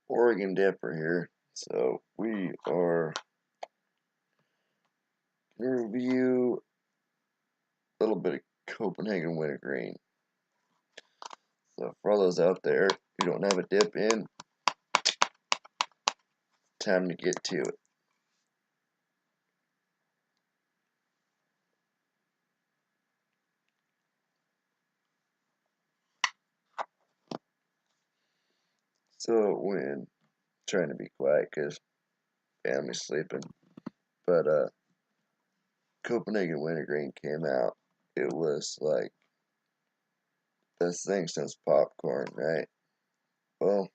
Oregon Dipper here. So we are going to review a little bit of Copenhagen Wintergreen. So for all those out there who don't have a dip in, time to get to it. So when trying to be quiet because family's sleeping, but Copenhagen Wintergreen came out. It was like best thing since popcorn, right? Well,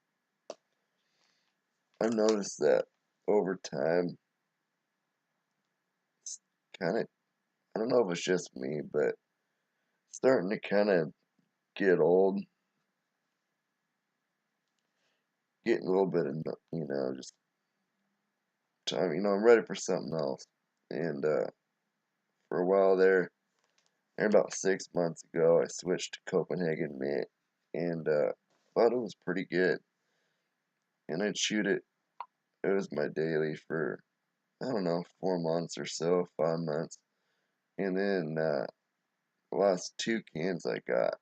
I noticed that over time, it's kind of, I don't know if it's just me, but starting to kind of get old, getting a little bit of, just time, I'm ready for something else. And for a while there, about 6 months ago, I switched to Copenhagen Mint, and thought it was pretty good. And I chewed it. It was my daily for, I don't know, 4 months or so, 5 months. And then the last two cans I got,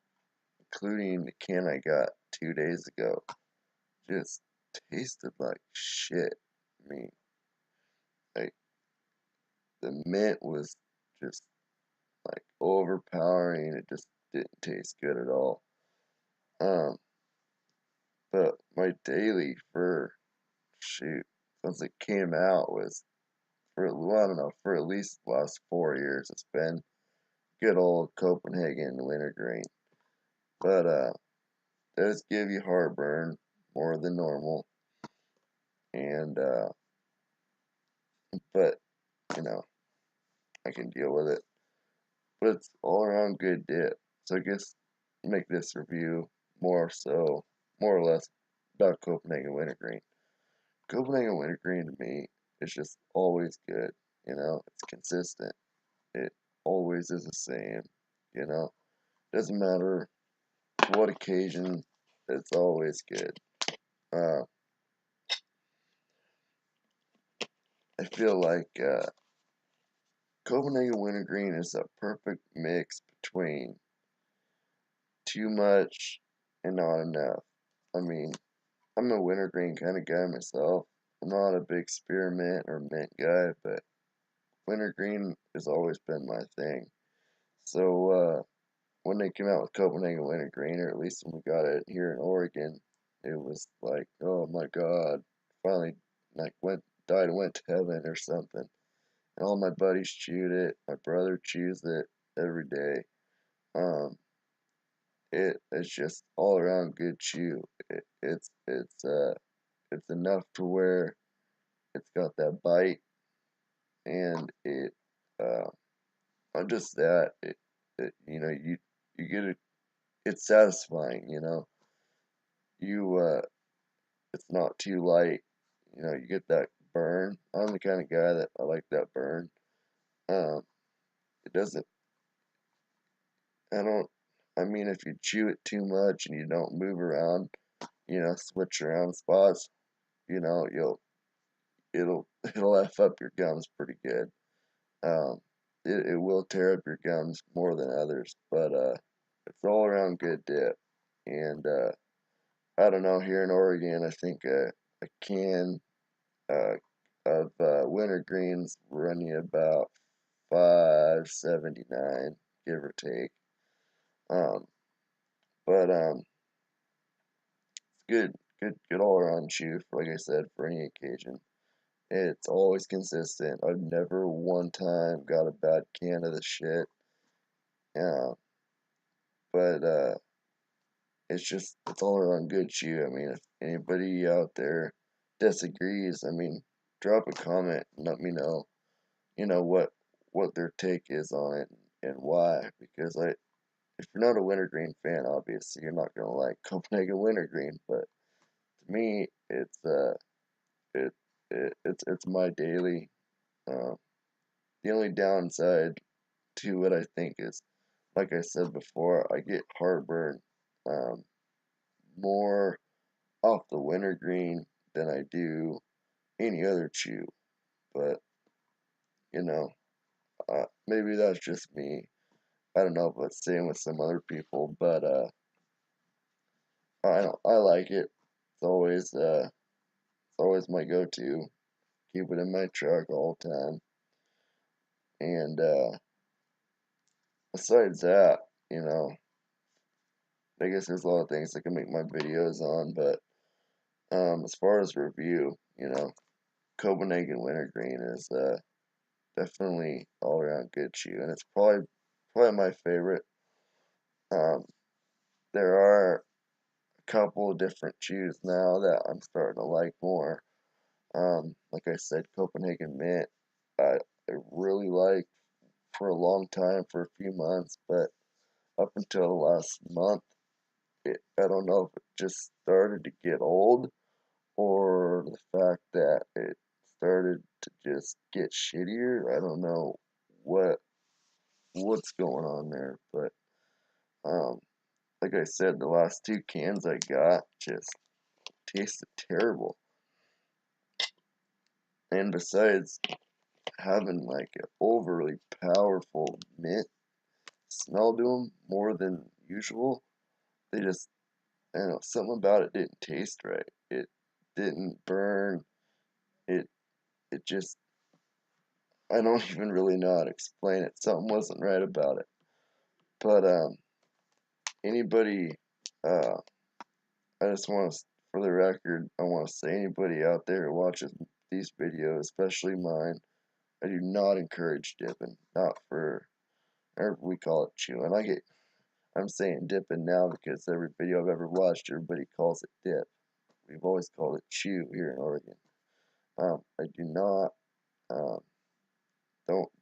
including the can I got 2 days ago, just tasted like shit. I mean, like the mint was just like overpowering. It just didn't taste good at all. Um, but my daily for shoot since it came out was for I don't know for at least the last 4 years. It's been good old Copenhagen Wintergreen, but does give you heartburn more than normal, and but you know I can deal with it. But it's all around good dip. So I guess make this review more or less about Copenhagen Wintergreen. Copenhagen Wintergreen to me is just always good. It's consistent. It always is the same. You know, doesn't matter what occasion. It's always good. Uh, I feel like Copenhagen Wintergreen is a perfect mix between too much and not enough. I mean, I'm a wintergreen kind of guy myself. I'm not a big spearmint or mint guy, but wintergreen has always been my thing. So when they came out with Copenhagen Wintergreen, or at least when we got it here in Oregon, it was like, oh my God, finally like died and went to heaven or something. And all my buddies chewed it. My brother chews it every day. Um, it's just all around good chew. It's enough to where it's got that bite, and it not just that it you get it. It's satisfying. You it's not too light. You get that burn. I'm the kind of guy that I like that burn. Um, it doesn't. I don't. I mean, if you chew it too much and you don't move around, switch around spots, it'll it'll f up your gums pretty good. Um, it will tear up your gums more than others, but it's all around good dip. And I don't know, here in Oregon, I think a can uh, of wintergreens run you about $5.79, give or take. Um, but it's good all around chew. Like I said, for any occasion. It's always consistent. I've never one time got a bad can of the shit. Yeah, but it's all around good chew. I mean, if anybody out there disagrees, I mean, drop a comment and let me know. What their take is on it and why. Because if you're not a wintergreen fan, obviously you're not gonna like Copenhagen Wintergreen. But to me, it, it's my daily. Uh, the only downside to it, I think, is like I said before, I get heartburn um, more off the wintergreen than I do any other chew. But, you know, maybe that's just me. I don't know if it's same with some other people, but I like it. It's always my go-to. Keep it in my truck all the time. And besides that, you know, I guess there's a lot of things I can make my videos on, but as far as review, you know, Copenhagen Wintergreen is definitely all around good chew, and it's probably my favorite. Um, there are a couple of different chews now that I'm starting to like more. Like I said, Copenhagen Mint, I really liked for a long time, for a few months, but up until the last month, I don't know if it just started to get old or the fact that it started to just get shittier. I don't know what's going on there, but um, like I said, the last two cans I got just tasted terrible. And besides having like an overly powerful mint smell to them more than usual, they just, I don't know, something about it didn't taste right. It didn't burn. It it just, I don't even really know how to explain it. Something wasn't right about it. But anybody, uh, I just want to, for the record, I want to say anybody out there who watches these videos, especially mine, I do not encourage dipping. Not for, or we call it chewing. I'm saying dipping now because every video I've ever watched, everybody calls it dip. We've always called it chew here in Oregon. I do not, um,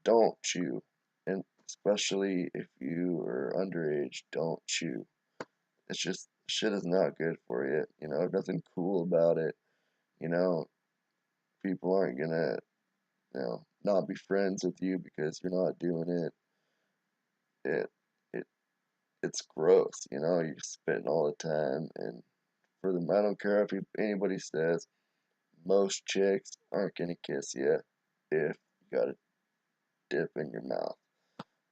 don't chew, and especially if you are underage, don't chew. It's just shit is not good for you. You know, nothing cool about it. You know, people aren't gonna, not be friends with you because you're not doing it. It it it's gross. You know, you're spitting all the time, and for them, I don't care if anybody says most chicks aren't gonna kiss you if you got a dip in your mouth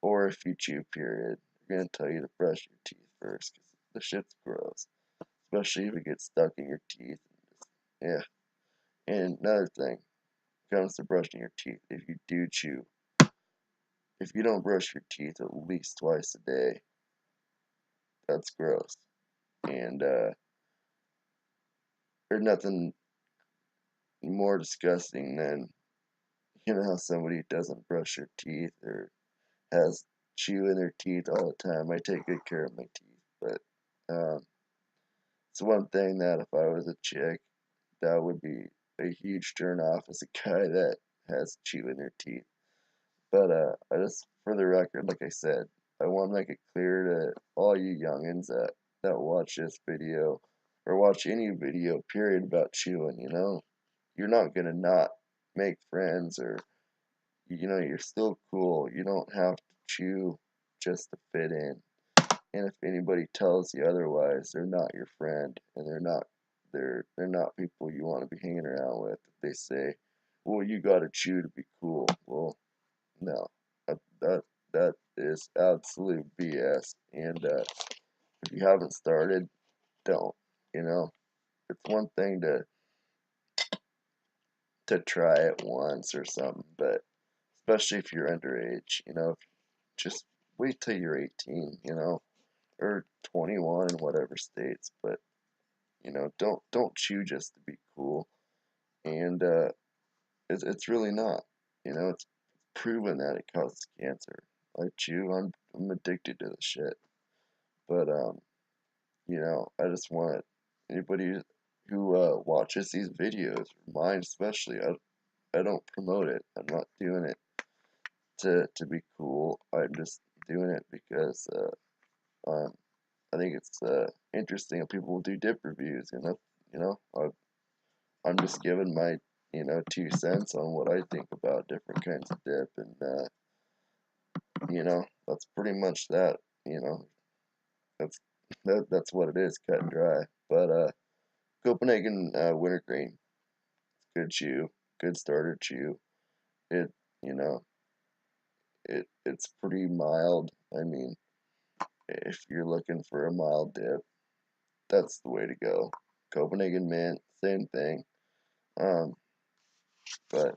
or if you chew. Period. They're gonna tell you to brush your teeth first because the shit's gross, especially if it gets stuck in your teeth. Yeah. And another thing, comes to brushing your teeth, if you do chew, if you don't brush your teeth at least twice a day, that's gross. And there's nothing more disgusting than, how somebody doesn't brush their teeth or has chew in their teeth all the time. I take good care of my teeth, but it's one thing that if I was a chick, that would be a huge turn off as a guy that has chew in their teeth. But I just, for the record, like I said, I want to make it clear to all you youngins that watch this video or watch any video, period, about chewing. You're not gonna not make friends, or you're still cool. You don't have to chew just to fit in. And if anybody tells you otherwise, they're not your friend, and they're not people you want to be hanging around with. If they say, "Well, you gotta chew to be cool," well, no, that is absolute BS. And if you haven't started, don't. You know, it's one thing to try it once or something, but especially if you're underage, just wait till you're 18, or 21 in whatever states. But don't chew just to be cool. And it's really not. It's proven that it causes cancer. I chew. I'm addicted to the shit. But I just want anybody who watches these videos, mine especially. I don't promote it. I'm not doing it to be cool. I'm just doing it because I think it's interesting that people will do dip reviews. You know, I'm just giving my 2 cents on what I think about different kinds of dip, and that's pretty much that. You know, that's what it is, cut and dry. But Copenhagen wintergreen, good chew, good starter chew. It, you know, it's pretty mild. I mean, if you're looking for a mild dip, that's the way to go. Copenhagen mint, same thing. Um, but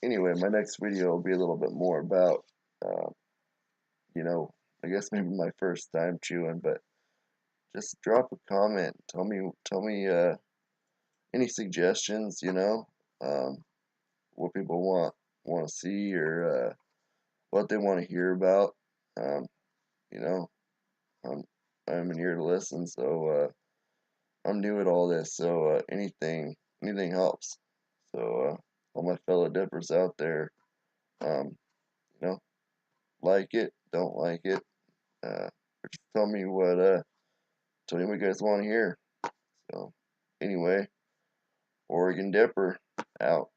anyway, my next video will be a little bit more about, uh, you know, I guess maybe my first time chewing, but just drop a comment. Tell me any suggestions, um, what people want to see or what they want to hear about. Um, you know, I'm I'm an ear to listen, so I'm new at all this, so anything helps. So all my fellow dippers out there, um, you know, like it, don't like it, or just tell me what you guys want to hear. So anyway, Oregon Dipper out.